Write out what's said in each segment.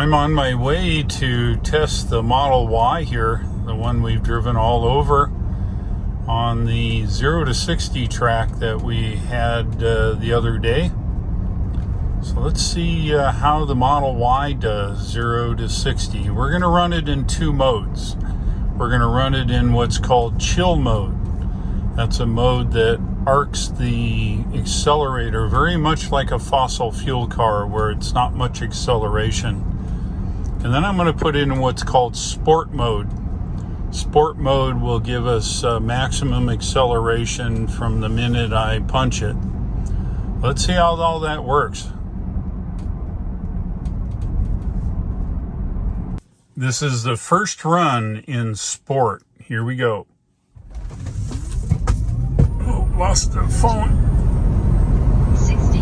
I'm on my way to test the Model Y here, the one we've driven all over on the 0 to 60 track that we had the other day. So let's see how the Model Y does 0 to 60. We're going to run it in two modes. We're going to run it in what's called chill mode. That's a mode that arcs the accelerator very much like a fossil fuel car where it's not much acceleration. And then I'm going to put in what's called sport mode. Sport mode will give us maximum acceleration from the minute I punch it. Let's see how all that works. This is the first run in sport. Here we go. Oh, lost the phone. 60.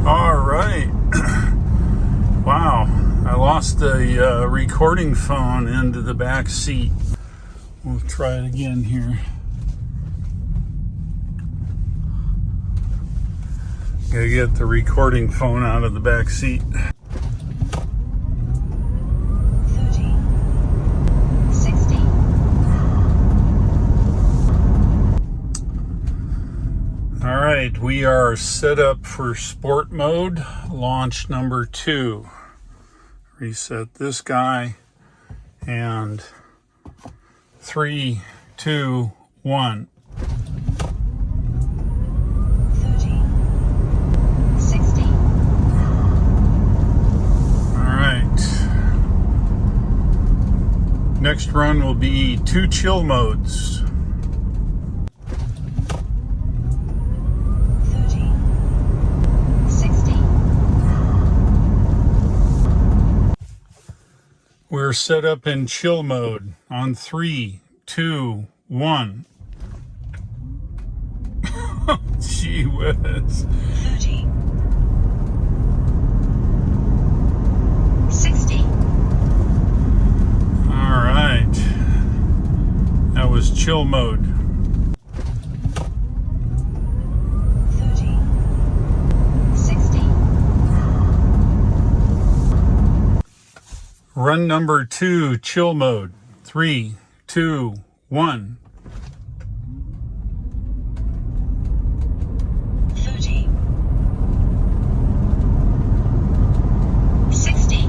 All right. Wow, I lost the recording phone into the back seat. We'll try it again here. Gotta get the recording phone out of the back seat. 30. 60. All right, we are set up for sport mode, launch number 2. Reset this guy, and 3, 2, 1. 30. 60. All right. Next run will be 2 chill modes. 30. 60. We're set up in chill mode on 3, 2, 1. Gee whiz. 30. 60. All right. That was chill mode. 30. 60. Run number 2, chill mode. 3, 2, 1. 30. 60.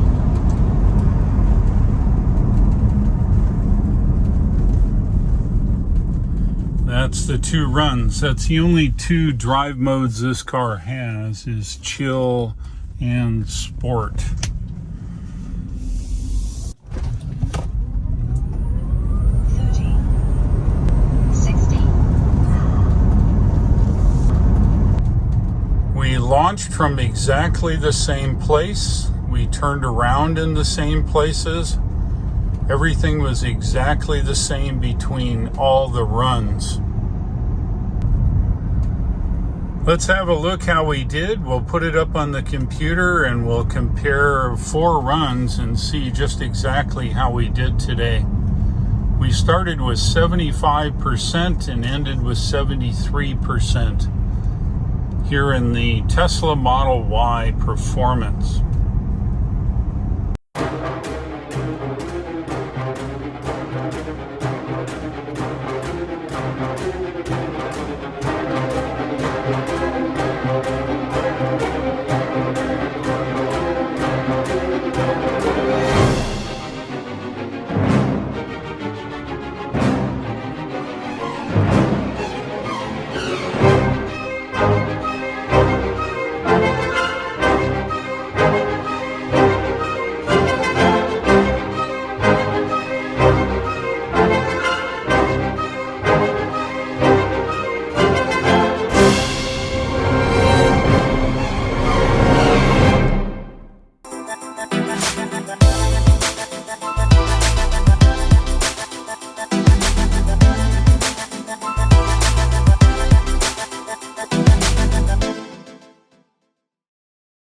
That's the 2 runs. That's the only 2 drive modes this car has, is chill and sport. 30. 60. We launched from exactly the same place. We turned around in the same places. Everything was exactly the same between all the runs. Let's have a look how we did. We'll put it up on the computer and we'll compare 4 runs and see just exactly how we did today. We started with 75% and ended with 73% here in the Tesla Model Y Performance.